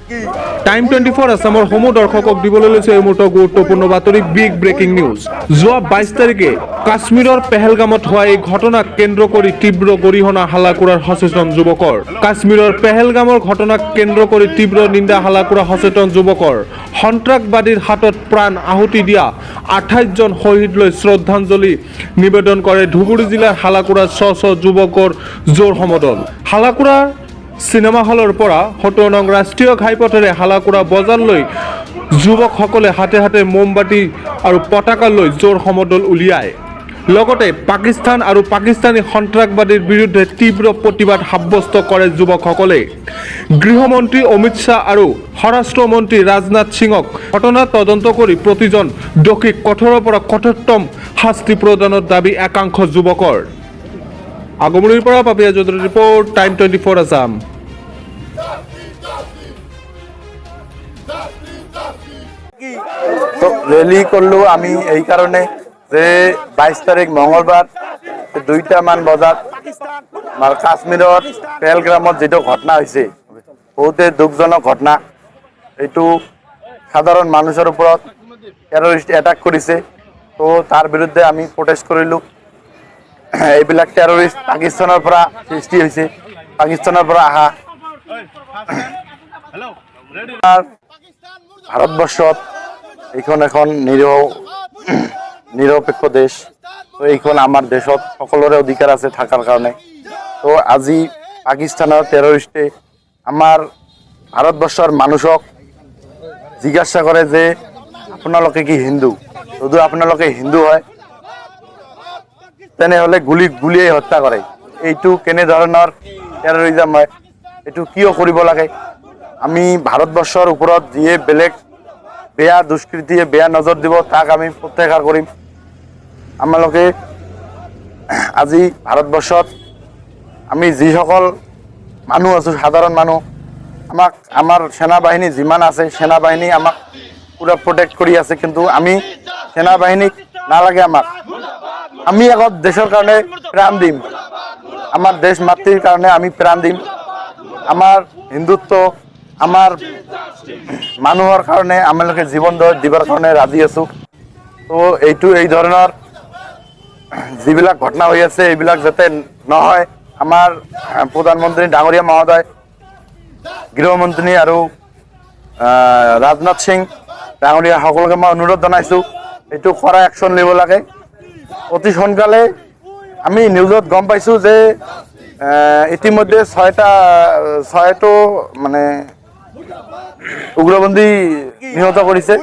Time 24 আসামৰ সমূহ দৰ্শকক দিবলৈ লৈছে এই মুহূৰ্তৰ গুৰুত্বপূৰ্ণ বাতৰি বিগ ব্ৰেকিং নিউজ। যোৱা 22 তাৰিখে কাশ্মীৰৰ পেহেলগামত হোৱা এই ঘটনাক কেন্দ্ৰ কৰি তীব্ৰ গৰিহণা হাল্লা কৰাৰ সচেতন যুৱকৰ। কাশ্মীৰৰ পেহেলগামৰ ঘটনাক কেন্দ্ৰ কৰি তীব্ৰ নিন্দা হাল্লা কৰা সচেতন যুৱকৰ। সন্ত্ৰাসবাদীৰ হাতত প্ৰাণ আহুতি দিয়া 28 জন শহীদলৈ শ্ৰদ্ধাঞ্জলি নিবেদন কৰে ধুবুৰী জিলাৰ হালাকুৰা ছ যুৱকৰ জোৰ সমদল। হালাকুৰা চিনেমা হলৰ পৰা 17 নং ৰাষ্ট্ৰীয় ঘাইপথেৰে হালাকুৰা বজাৰলৈ যুৱকসকলে হাতে হাতে মোমবাতি আৰু পতাকা লৈ জোৰ সমদল উলিয়ায়। লগতে পাকিস্তান আৰু পাকিস্তানী সন্ত্ৰাসবাদীৰ বিৰুদ্ধে তীব্ৰ প্ৰতিবাদ সাব্যস্ত কৰে যুৱকসকলে। গৃহমন্ত্ৰী অমিত শ্বাহ আৰু স্বৰাষ্ট্ৰ মন্ত্ৰী ৰাজনাথ সিঙক ঘটনা তদন্ত কৰি প্ৰতিজন দোষীক কঠোৰৰ পৰা কঠোৰতম শাস্তি প্ৰদানৰ দাবী একাংশ যুৱকৰ। আগমনিৰ পৰা পাপিয়া চৌধুৰীৰ ৰিপৰ্ট, টাইম 24 আসাম। ৰেলী করলো আমি এই কারণে যে 22 তারিখ মঙ্গলবার 2টামান বজাত আমার কাশ্মীরের পেহেলগামত যেটো ঘটনা হয়েছে বহুতে দুঃখজনক ঘটনা। এইটো সাধারণ মানুষের উপর টেররিস্ট অ্যাটাক করেছে, তো তার বিরুদ্ধে আমি প্রোটেস্ট করিলো। এইবিলাক টেররিস্ট পাকিস্তানের পৰা সৃষ্টি হয়েছে, পাকিস্তানেৰ পৰা আহা। ভাৰতবৰ্ষত এইখন এখন নিৰপেক্ষ দেশ, তো এইখন আমাৰ দেশত সকলোৰে অধিকাৰ আছে থাকাৰ কাৰণে। তো আজি পাকিস্তানৰ টেৰৰিষ্টে আমাৰ ভাৰতবৰ্ষৰ মানুহক জিজ্ঞাসা কৰে যে আপোনালোকে কি হিন্দু? যদি আপোনালোকে হিন্দু হয় তেনেহ'লে গুলিয়াই হত্যা কৰে। এইটো কেনেধৰণৰ টেৰৰিজম হয়? এইটো কিয় কৰিব লাগে? আমি ভাৰতবৰ্ষৰ ওপৰত যিয়ে বেলেগ বেয়া দুষ্কৃতিয়ে বেয়া নজৰ দিব তাক আমি প্ৰত্যাহাৰ কৰিম। আমালোকে আজি ভাৰতবৰ্ষত আমি যিসকল মানুহ আছোঁ সাধাৰণ মানুহ, আমাক আমাৰ সেনাবাহিনী যিমান আছে সেনাবাহিনী আমাক পুৰা প্ৰটেক্ট কৰি আছে, কিন্তু আমি সেনাবাহিনীক নালাগে আমাক। আমি আগত দেশৰ কাৰণে প্ৰাণ দিম, আমাৰ দেশ মাতৃৰ কাৰণে আমি প্ৰাণ দিম। আমাৰ হিন্দুত্ব আমাৰ মানুহৰ কাৰণে আমালোকে জীৱন দিবৰ কাৰণে ৰাজি আছোঁ। তো এই ধৰণৰ যিবিলাক ঘটনা হৈ আছে এইবিলাক যাতে নহয়। আমাৰ প্ৰধানমন্ত্ৰী ডাঙৰীয়া মহোদয়, গৃহমন্ত্ৰী আৰু ৰাজনাথ সিং ডাঙৰীয়া সকলোকে মই অনুৰোধ জনাইছোঁ এইটো কৰা একশ্যন ল'ব লাগে অতি সোনকালে। আমি নিউজত গম পাইছোঁ যে ইতিমধ্যে ছয়টো মানে উগ্ৰপন্থী নিহত কৰিছে।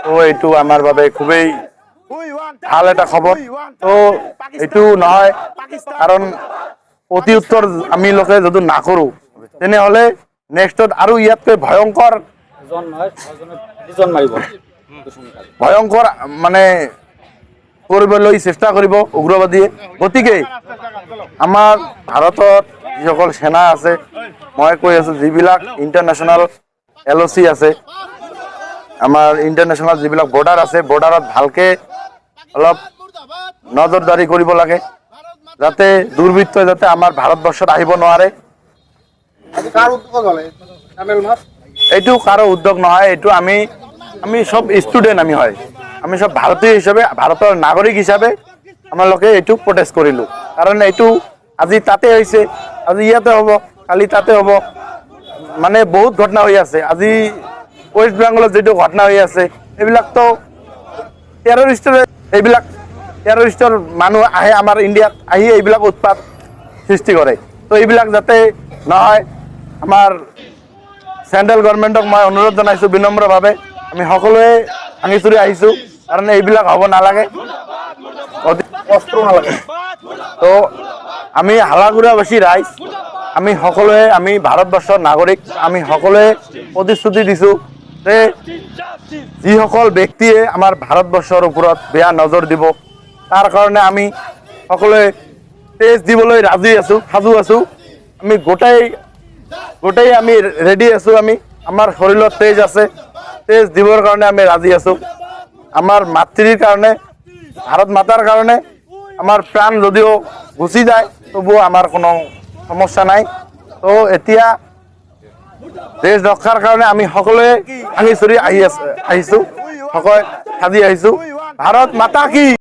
তো এইটো আমাৰ বাবে খুবেই ভাল এটা খবৰ। তো এইটো নহয়, কাৰণ প্ৰতি উত্তৰ আমি লোকে যদি নকৰোঁ তেনেহ'লে নেক্সটত আৰু ইয়াতকৈ ভয়ংকৰ মানে কৰিবলৈ চেষ্টা কৰিব উগ্ৰবাদীয়ে। গতিকে আমাৰ ভাৰতত যিসকল সেনা আছে, মই কৈ আছোঁ যিবিলাক ইণ্টাৰনেশ্যনেল LOC আছে, আমাৰ ইণ্টাৰনেশ্যনেল যিবিলাক বৰ্ডাৰ আছে, বৰ্ডাৰত ভালকৈ অলপ নজৰদাৰি কৰিব লাগে যাতে দুৰ্বৃত্তই যাতে আমাৰ ভাৰতবৰ্ষত আহিব নোৱাৰে। এইটো কাৰো উদ্যোগ নহয়, এইটো আমি সব ষ্টুডেণ্ট আমি সব ভাৰতীয় হিচাপে ভাৰতৰ নাগৰিক হিচাপে আমালোকে এইটো প্ৰটেষ্ট কৰিলোঁ। কাৰণ এইটো আজি তাতে হৈছে, আজি ইয়াতে হ'ব, কালি তাতে হ'ব, মানে বহুত ঘটনা হৈ আছে। আজি ৱেষ্ট বেংগলত যিটো ঘটনা হৈ আছে এইবিলাকতো টেৰৰিষ্টৰ মানুহ আহে আমাৰ ইণ্ডিয়াত, আহি এইবিলাক উৎপাত সৃষ্টি কৰে। তো এইবিলাক যাতে নহয়, আমাৰ চেণ্ট্ৰেল গভৰ্ণমেণ্টক মই অনুৰোধ জনাইছোঁ বিনম্ৰভাৱে। আমি সকলোৱে ভাঙি চুৰি আহিছোঁ, কাৰণ এইবিলাক হ'ব নালাগে, কষ্ট নালাগে। তো আমি হালাকুৰাবাসী ৰাইজ আমি সকলোৱে, আমি ভাৰতবৰ্ষৰ নাগৰিক, আমি সকলোৱে প্ৰতিশ্ৰুতি দিছোঁ যে যিসকল ব্যক্তিয়ে আমাৰ ভাৰতবৰ্ষৰ ওপৰত বেয়া নজৰ দিব তাৰ কাৰণে আমি সকলোৱে তেজ দিবলৈ ৰাজি আছোঁ, সাজু আছোঁ। আমি গোটেই আমি ৰেডি আছোঁ। আমাৰ শৰীৰত তেজ আছে, তেজ দিবৰ কাৰণে আমি ৰাজি আছোঁ। আমাৰ মাতৃৰ কাৰণে, ভাৰত মাতাৰ কাৰণে আমাৰ প্ৰাণ যদিও গুচি যায় তবুও আমাৰ কোনো সমস্যা নাই। তো এতিয়া দেশ ৰক্ষাৰ কাৰণে আমি সকলোৱে ভাঙি চুৰি আহিছো সকলোৱে সাজি আহিছো ভাৰত মাতা কি